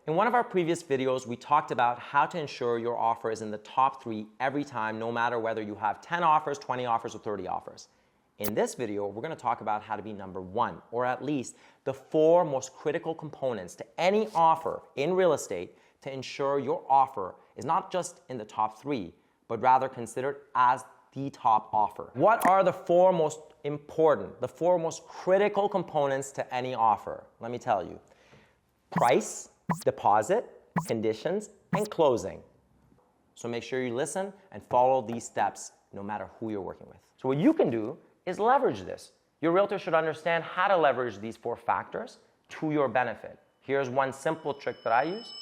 In one of our previous videos, we talked about how to ensure your offer is in the top 3 every time, no matter whether you have 10 offers, 20 offers, or 30 offers. In this video, we're going to talk about how to be number 1, or at least the 4 most critical components to any offer in real estate to ensure your offer is not just in the top 3, but rather considered as the top offer. What are the 4 most important, the 4 most critical components to any offer? Let me tell you. Price, deposit, conditions, and closing. So make sure you listen and follow these steps no matter who you're working with. So what you can do is leverage this. Your realtor should understand how to leverage these 4 factors to your benefit. Here's one simple trick that I use.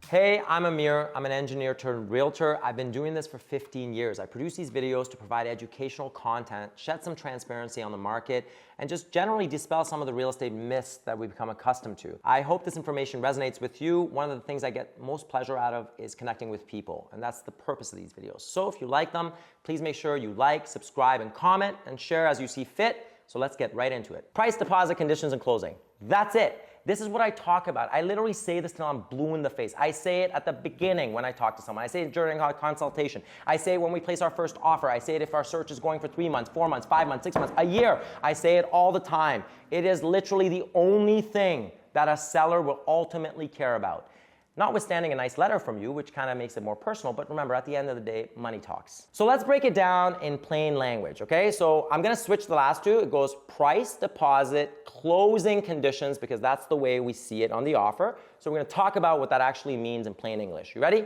Hey, I'm Amir. I'm an engineer turned realtor. I've been doing this for 15 years. I produce these videos to provide educational content, shed some transparency on the market, and just generally dispel some of the real estate myths that we've become accustomed to. I hope this information resonates with you. One of the things I get most pleasure out of is connecting with people, and that's the purpose of these videos. So if you like them, please make sure you like, subscribe, and comment, and share as you see fit. So let's get right into it. Price, deposit, conditions, and closing. That's it. This is what I talk about. I literally say this till I'm blue in the face. I say it at the beginning when I talk to someone. I say it during our consultation. I say it when we place our first offer. I say it if our search is going for 3 months, 4 months, 5 months, 6 months, a year. I say it all the time. It is literally the only thing that a seller will ultimately care about. Notwithstanding a nice letter from you, which kind of makes it more personal, but remember, at the end of the day, money talks. So let's break it down in plain language, okay? So I'm gonna switch the last 2. It goes price, deposit, closing conditions, because that's the way we see it on the offer. So we're gonna talk about what that actually means in plain English. You ready?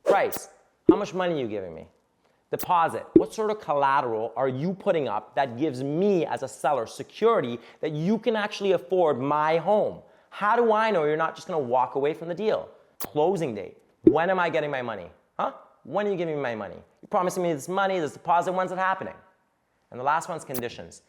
Price, how much money are you giving me? Deposit, what sort of collateral are you putting up that gives me as a seller security that you can actually afford my home? How do I know you're not just gonna walk away from the deal? Closing date. When am I getting my money? Huh? When are you giving me my money? You're promising me this money, this deposit, when's it happening? And the last one's conditions.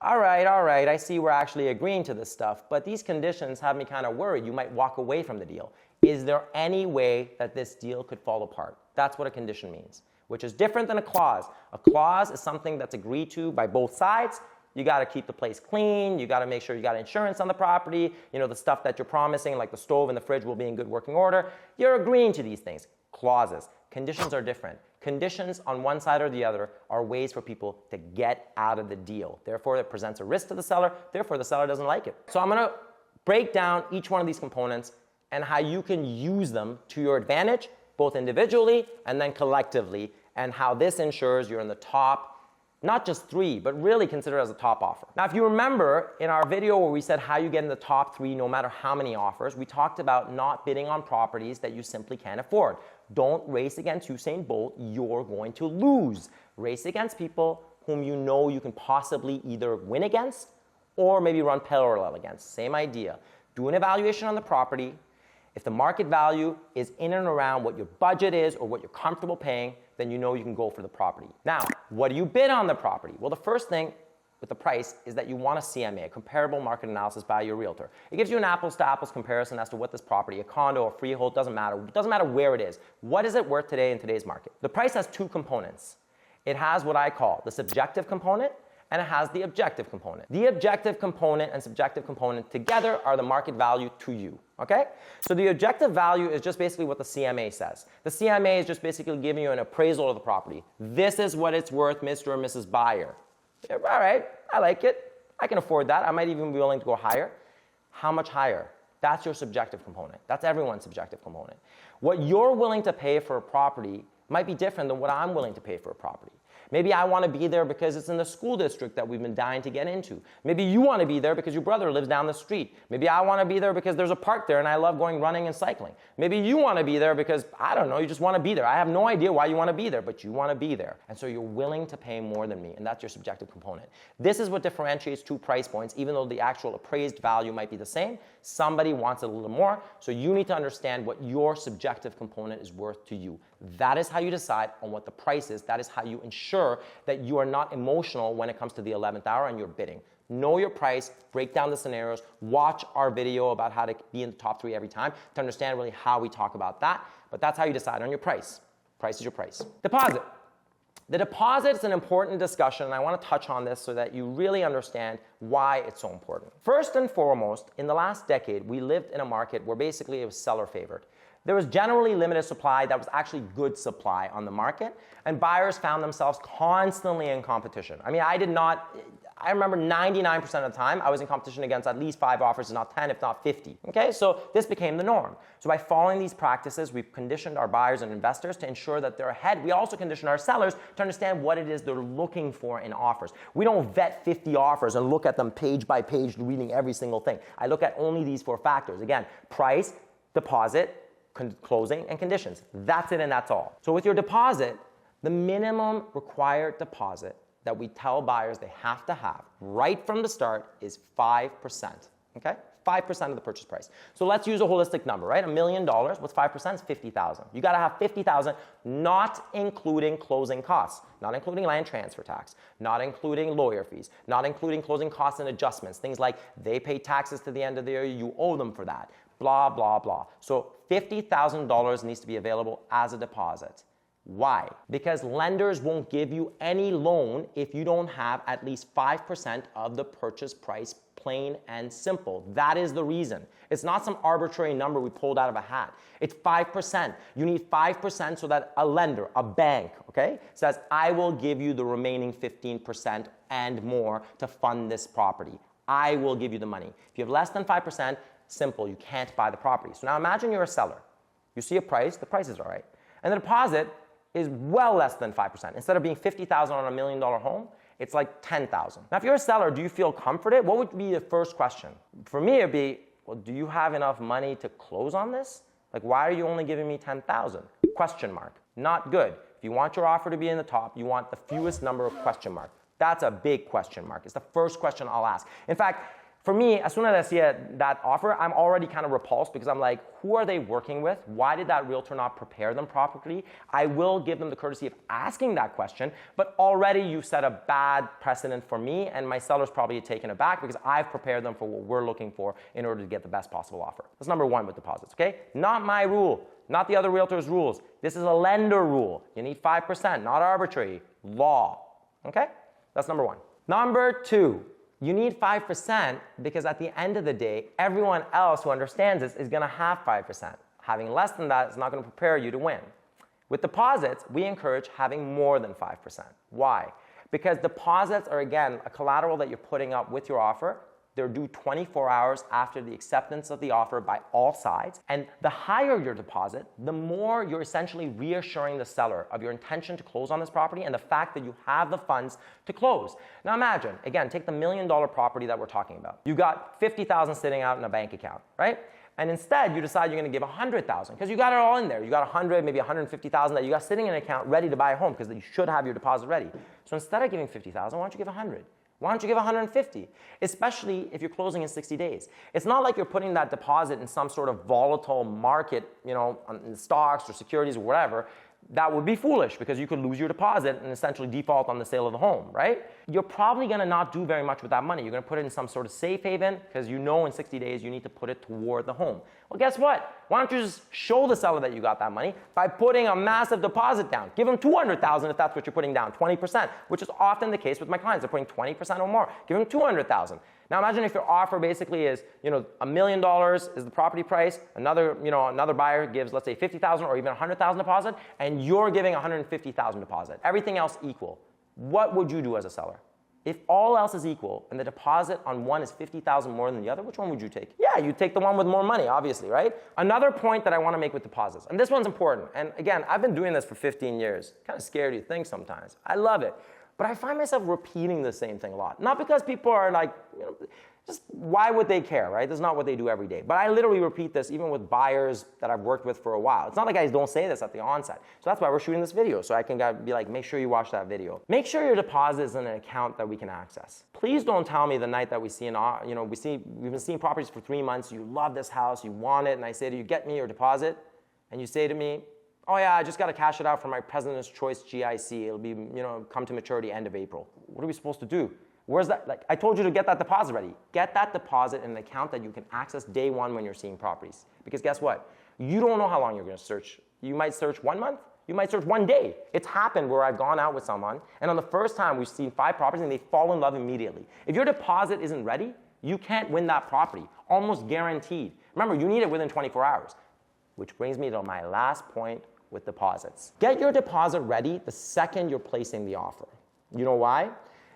All right, I see we're actually agreeing to this stuff, but these conditions have me kind of worried you might walk away from the deal. Is there any way that this deal could fall apart? That's what a condition means, which is different than a clause. A clause is something that's agreed to by both sides. You got to keep the place clean. You got to make sure you got insurance on the property. You know, the stuff that you're promising, like the stove and the fridge, will be in good working order. You're agreeing to these things. Clauses. Conditions are different. Conditions on one side or the other are ways for people to get out of the deal. Therefore, it presents a risk to the seller. Therefore, the seller doesn't like it. So I'm going to break down each one of these components and how you can use them to your advantage, both individually and then collectively, and how this ensures you're in the top, not just 3, but really consider it as a top offer. Now, if you remember in our video where we said how you get in the top 3 no matter how many offers, we talked about not bidding on properties that you simply can't afford. Don't race against Usain Bolt, you're going to lose. Race against people whom you know you can possibly either win against or maybe run parallel against. Same idea. Do an evaluation on the property. If the market value is in and around what your budget is or what you're comfortable paying, then you know you can go for the property. Now, what do you bid on the property? Well, the first thing with the price is that you want a CMA, a comparable market analysis by your realtor. It gives you an apples to apples comparison as to what this property, a condo, a freehold, doesn't matter. It doesn't matter where it is. What is it worth today in today's market? The price has 2 components. It has what I call the subjective component, and it has the objective component. The objective component and subjective component together are the market value to you, okay? So the objective value is just basically what the CMA says. The CMA is just basically giving you an appraisal of the property. This is what it's worth, Mr. or Mrs. Buyer. Yeah, all right, I like it. I can afford that. I might even be willing to go higher. How much higher? That's your subjective component. That's everyone's subjective component. What you're willing to pay for a property might be different than what I'm willing to pay for a property. Maybe I want to be there because it's in the school district that we've been dying to get into. Maybe you want to be there because your brother lives down the street. Maybe I want to be there because there's a park there and I love going running and cycling. Maybe you want to be there because, I don't know, you just want to be there. I have no idea why you want to be there, but you want to be there. And so you're willing to pay more than me, and that's your subjective component. This is what differentiates 2 price points. Even though the actual appraised value might be the same, somebody wants it a little more, so you need to understand what your subjective component is worth to you. That is how you decide on what the price is. That is how you ensure that you are not emotional when it comes to the 11th hour and you're bidding. Know your price, break down the scenarios, watch our video about how to be in the top 3 every time to understand really how we talk about that. But that's how you decide on your price. Price is your price. Deposit. The deposit is an important discussion, and I want to touch on this so that you really understand why it's so important. First and foremost, in the last decade, we lived in a market where basically it was seller favored. There was generally limited supply that was actually good supply on the market, and buyers found themselves constantly in competition. I mean, I remember 99% of the time I was in competition against at least 5 offers, if not 10, if not 50. Okay, so this became the norm. So by following these practices, we've conditioned our buyers and investors to ensure that they're ahead. We also condition our sellers to understand what it is they're looking for in offers. We don't vet 50 offers and look at them page by page, reading every single thing. I look at only these 4 factors. Again, price, deposit, closing, and conditions. That's it and that's all. So with your deposit, the minimum required deposit that we tell buyers they have to have right from the start is 5%, okay? 5% of the purchase price. So let's use a holistic number, right? $1 million, what's 5%? It's $50,000. You gotta have $50,000, not including closing costs, not including land transfer tax, not including lawyer fees, not including closing costs and adjustments, things like they pay taxes to the end of the year, you owe them for that, blah, blah, blah. So $50,000 needs to be available as a deposit. Why? Because lenders won't give you any loan if you don't have at least 5% of the purchase price, plain and simple. That is the reason. It's not some arbitrary number we pulled out of a hat. It's 5%. You need 5% so that a lender, a bank, okay, says, I will give you the remaining 15% and more to fund this property. I will give you the money. If you have less than 5%, simple, you can't buy the property. So now imagine you're a seller. You see a price, the price is all right. And the deposit is well less than 5%. Instead of being $50,000 on $1 million home, it's like $10,000. Now, if you're a seller, do you feel comforted? What would be the first question? For me, it'd be, well, do you have enough money to close on this? Like, why are you only giving me $10,000? Question mark. Not good. If you want your offer to be in the top, you want the fewest number of question marks. That's a big question mark. It's the first question I'll ask. In fact, for me, as soon as I see that offer, I'm already kind of repulsed because I'm like, who are they working with? Why did that realtor not prepare them properly? I will give them the courtesy of asking that question, but already you set a bad precedent for me, and my seller's probably taken aback because I've prepared them for what we're looking for in order to get the best possible offer. That's number 1 with deposits, okay? Not my rule, not the other realtors' rules. This is a lender rule. You need 5%, not arbitrary, law, okay? That's number 1. Number 2. You need 5% because at the end of the day, everyone else who understands this is going to have 5%. Having less than that is not going to prepare you to win. With deposits, we encourage having more than 5%. Why? Because deposits are, again, a collateral that you're putting up with your offer. They're due 24 hours after the acceptance of the offer by all sides. And the higher your deposit, the more you're essentially reassuring the seller of your intention to close on this property and the fact that you have the funds to close. Now imagine, again, take the $1 million property that we're talking about. You got $50,000 sitting out in a bank account, right? And instead, you decide you're going to give $100,000 because you got it all in there. You got 100, maybe 150,000 that you got sitting in an account ready to buy a home because you should have your deposit ready. So instead of giving 50,000, why don't you give 100? Why don't you give 150? Especially if you're closing in 60 days. It's not like you're putting that deposit in some sort of volatile market, in stocks or securities or whatever. That would be foolish because you could lose your deposit and essentially default on the sale of the home, right? You're probably going to not do very much with that money. You're going to put it in some sort of safe haven because you know in 60 days you need to put it toward the home. Well, guess what? Why don't you just show the seller that you got that money by putting a massive deposit down? Give them $200,000 if that's what you're putting down, 20%, which is often the case with my clients. They're putting 20% or more. Give them $200,000. Now imagine if your offer basically is, $1 million is the property price, another buyer gives, let's say, $50,000 or even $100,000 deposit, and you're giving $150,000 deposit. Everything else equal. What would you do as a seller? If all else is equal and the deposit on one is $50,000 more than the other, which one would you take? Yeah, you take the one with more money, obviously, right? Another point that I want to make with deposits, and this one's important, and again, I've been doing this for 15 years. Kind of scary to think sometimes. I love it. But I find myself repeating the same thing a lot. Not because people are like, just why would they care, right? That's not what they do every day. But I literally repeat this even with buyers that I've worked with for a while. It's not like I don't say this at the onset. So that's why we're shooting this video. So I can be like, make sure you watch that video. Make sure your deposit is in an account that we can access. Please don't tell me the night that we've been seeing properties for 3 months, you love this house, you want it, and I say to you, get me your deposit. And you say to me, oh yeah, I just got to cash it out for my President's Choice GIC. It'll be, come to maturity end of April. What are we supposed to do? Where's that? Like, I told you to get that deposit ready. Get that deposit in an account that you can access day one when you're seeing properties. Because guess what? You don't know how long you're going to search. You might search 1 month. You might search one day. It's happened where I've gone out with someone, and on the first time we've seen 5 properties and they fall in love immediately. If your deposit isn't ready, you can't win that property, almost guaranteed. Remember, you need it within 24 hours, which brings me to my last point with deposits. Get your deposit ready the second you're placing the offer. You know why?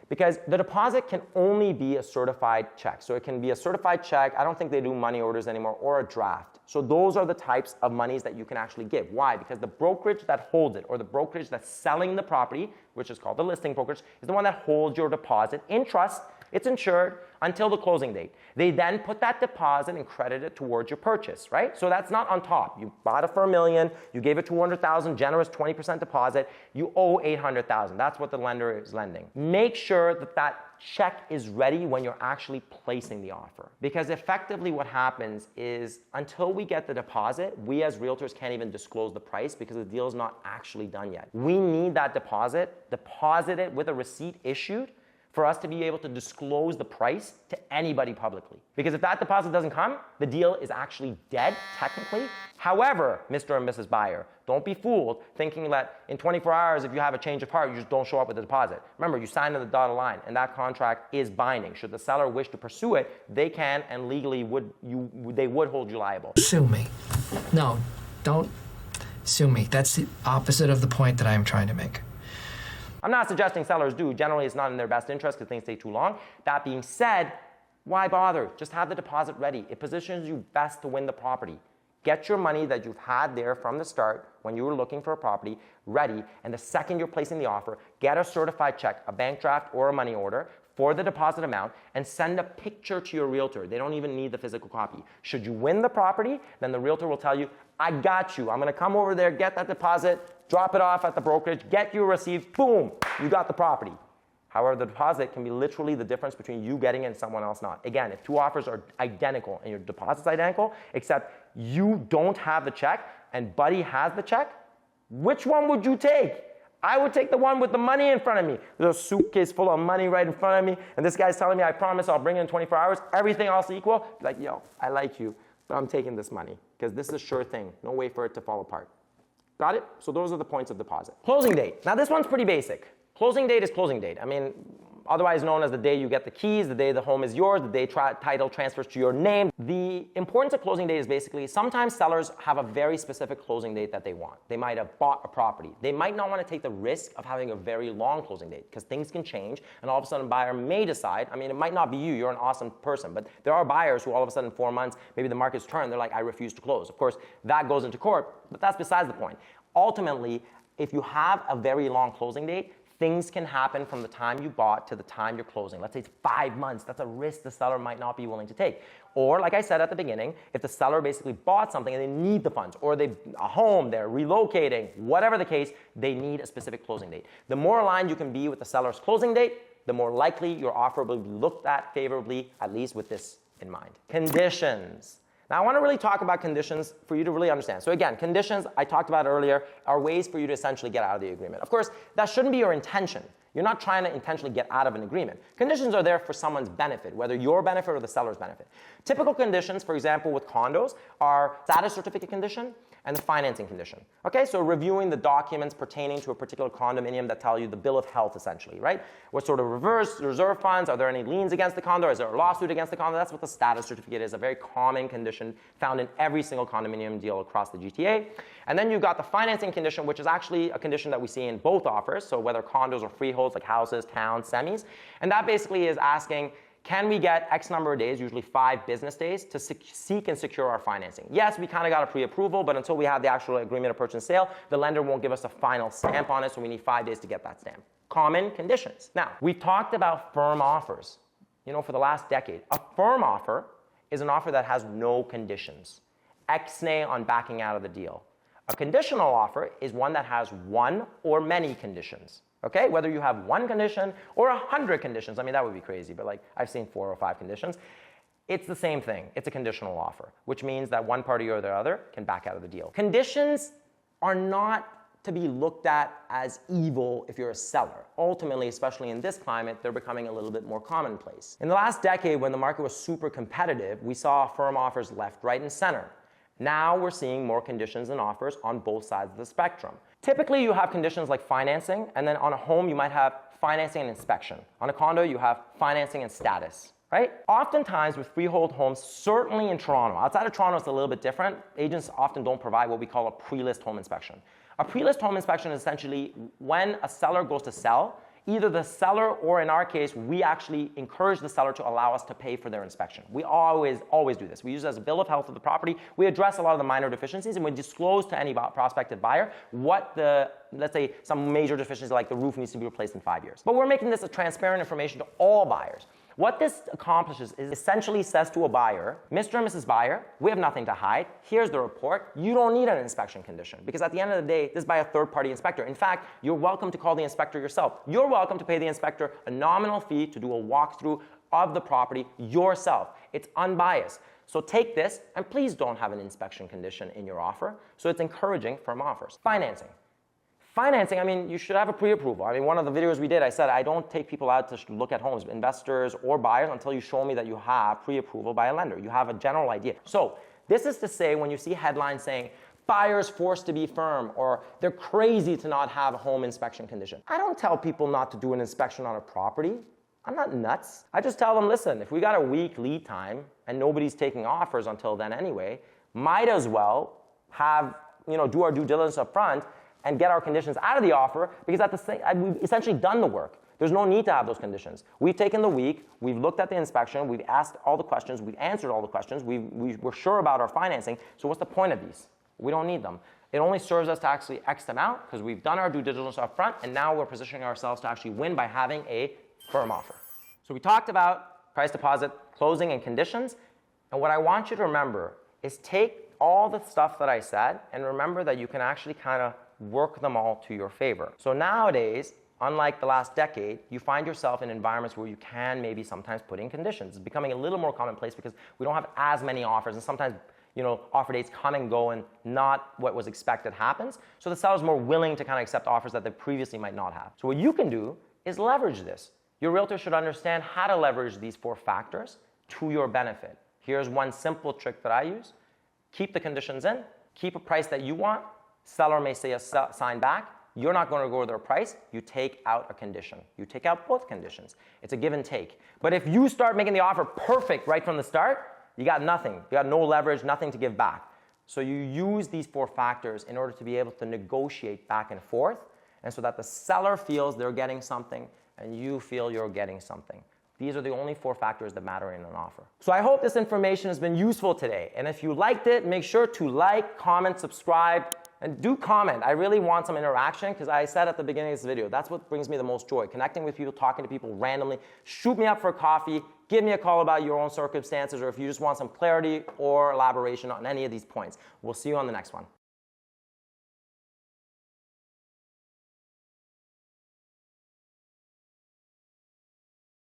Because the deposit can only be a certified check. So it can be a certified check, I don't think they do money orders anymore, or a draft. So those are the types of monies that you can actually give. Why? Because the brokerage that holds it, or the brokerage that's selling the property, which is called the listing brokerage, is the one that holds your deposit in trust. It's insured until the closing date. They then put that deposit and credit it towards your purchase, right? So that's not on top. You bought it for $1 million, you gave it $200,000, generous 20% deposit, you owe $800,000. That's what the lender is lending. Make sure that that check is ready when you're actually placing the offer. Because effectively what happens is until we get the deposit, we as realtors can't even disclose the price because the deal is not actually done yet. We need that deposit, deposit it with a receipt issued, for us to be able to disclose the price to anybody publicly. Because if that deposit doesn't come, the deal is actually dead, technically. However, Mr. and Mrs. Buyer, don't be fooled thinking that in 24 hours, if you have a change of heart, you just don't show up with the deposit. Remember, you signed on the dotted line, and that contract is binding. Should the seller wish to pursue it, they can, and legally they would hold you liable. Sue me. No, don't sue me. That's the opposite of the point that I am trying to make. I'm not suggesting sellers do. Generally, it's not in their best interest because things take too long. That being said, why bother? Just have the deposit ready. It positions you best to win the property. Get your money that you've had there from the start when you were looking for a property ready, and the second you're placing the offer, get a certified check, a bank draft or a money order for the deposit amount, and send a picture to your realtor. They don't even need the physical copy. Should you win the property, then the realtor will tell you, I got you. I'm gonna come over there, get that deposit, drop it off at the brokerage, get you a receipt, boom, you got the property. However, the deposit can be literally the difference between you getting it and someone else not. Again, if 2 offers are identical and your deposit's identical, except you don't have the check and Buddy has the check, which one would you take? I would take the one with the money in front of me. There's a suitcase full of money right in front of me, and this guy's telling me, I promise I'll bring it in 24 hours, everything else equal. Like, yo, I like you, but I'm taking this money because this is a sure thing. No way for it to fall apart. Got it? So those are the points of deposit. Closing date. Now this one's pretty basic. Closing date is closing date. I mean, otherwise known as the day you get the keys, the day the home is yours, the day title transfers to your name. The importance of closing date is basically sometimes sellers have a very specific closing date that they want. They might have bought a property. They might not want to take the risk of having a very long closing date because things can change and all of a sudden a buyer may decide, I mean, it might not be you, you're an awesome person, but there are buyers who all of a sudden in 4 months, maybe the market's turned, they're like, I refuse to close. Of course, that goes into court, but that's besides the point. Ultimately, if you have a very long closing date, things can happen from the time you bought to the time you're closing. Let's say it's 5 months. That's a risk the seller might not be willing to take. Or like I said at the beginning, if the seller basically bought something and they need the funds, or a home, they're relocating, whatever the case, they need a specific closing date. The more aligned you can be with the seller's closing date, the more likely your offer will be looked at favorably, at least with this in mind. Conditions. Now I want to really talk about conditions for you to really understand. So again, conditions I talked about earlier are ways for you to essentially get out of the agreement. Of course, that shouldn't be your intention. You're not trying to intentionally get out of an agreement. Conditions are there for someone's benefit, whether your benefit or the seller's benefit. Typical conditions, for example, with condos are status certificate condition and the financing condition. Okay, so reviewing the documents pertaining to a particular condominium that tell you the bill of health, essentially, right? What sort of reserve funds? Are there any liens against the condo? Is there a lawsuit against the condo? That's what the status certificate is, a very common condition found in every single condominium deal across the GTA. And then you've got the financing condition, which is actually a condition that we see in both offers, so whether condos or freeholds, like houses, towns, semis. And that basically is asking, can we get X number of days, usually 5 business days, to seek and secure our financing? Yes, we kind of got a pre-approval, but until we have the actual agreement of purchase and sale, the lender won't give us a final stamp on it, so we need 5 days to get that stamp. Common conditions. Now, we've talked about firm offers, for the last decade. A firm offer is an offer that has no conditions. Ex-nay on backing out of the deal. A conditional offer is one that has one or many conditions. Okay, whether you have 1 condition or 100 conditions, I mean, that would be crazy, but like I've seen 4 or 5 conditions. It's the same thing. It's a conditional offer, which means that one party or the other can back out of the deal. Conditions are not to be looked at as evil if you're a seller. Ultimately, especially in this climate, they're becoming a little bit more commonplace. In the last decade, when the market was super competitive, we saw firm offers left, right, and center. Now we're seeing more conditions and offers on both sides of the spectrum. Typically, you have conditions like financing, and then on a home, you might have financing and inspection. On a condo, you have financing and status, right? Oftentimes with freehold homes, certainly in Toronto, outside of Toronto, it's a little bit different. Agents often don't provide what we call a pre-list home inspection. A pre-list home inspection is essentially when a seller goes to sell, either the seller or in our case, we actually encourage the seller to allow us to pay for their inspection. We always do this. We use it as a bill of health of the property. We address a lot of the minor deficiencies and we disclose to any prospective buyer what let's say some major deficiencies like the roof needs to be replaced in 5 years. But we're making this a transparent information to all buyers. What this accomplishes is essentially says to a buyer, Mr. and Mrs. Buyer, we have nothing to hide. Here's the report. You don't need an inspection condition because at the end of the day, this is by a third-party inspector. In fact, you're welcome to call the inspector yourself. You're welcome to pay the inspector a nominal fee to do a walkthrough of the property yourself. It's unbiased. So take this and please don't have an inspection condition in your offer. So it's encouraging firm offers. Financing. Financing, I mean, you should have a pre-approval. I mean, one of the videos we did, I said, I don't take people out to look at homes, investors or buyers, until you show me that you have pre-approval by a lender. You have a general idea. So this is to say when you see headlines saying, buyers forced to be firm, or they're crazy to not have a home inspection condition. I don't tell people not to do an inspection on a property. I'm not nuts. I just tell them, listen, if we got a week lead time and nobody's taking offers until then anyway, might as well have, do our due diligence up front and get our conditions out of the offer, because we've essentially done the work. There's no need to have those conditions. We've taken the week, we've looked at the inspection, we've asked all the questions, we've answered all the questions, we're sure about our financing, so what's the point of these? We don't need them. It only serves us to actually X them out because we've done our due diligence up front, and now we're positioning ourselves to actually win by having a firm offer. So we talked about price deposit, closing, and conditions, and what I want you to remember is take all the stuff that I said and remember that you can actually kind of work them all to your favor. So nowadays, unlike the last decade, you find yourself in environments where you can maybe sometimes put in conditions. It's becoming a little more commonplace because we don't have as many offers, and sometimes offer dates come and go and not what was expected happens. So the seller's more willing to kind of accept offers that they previously might not have. So what you can do is leverage this. Your realtor should understand how to leverage these 4 factors to your benefit. Here's one simple trick that I use. Keep the conditions in, keep a price that you want. Seller may say a sign back. You're not going to go with their price. You take out a condition. You take out both conditions. It's a give and take. But if you start making the offer perfect right from the start, you got nothing. You got no leverage, nothing to give back. So you use these 4 factors in order to be able to negotiate back and forth, and so that the seller feels they're getting something and you feel you're getting something. These are the only 4 factors that matter in an offer. So I hope this information has been useful today. And if you liked it, make sure to like, comment, subscribe, and do comment. I really want some interaction because I said at the beginning of this video, that's what brings me the most joy. Connecting with people, talking to people randomly. Shoot me up for a coffee. Give me a call about your own circumstances, or if you just want some clarity or elaboration on any of these points. We'll see you on the next one.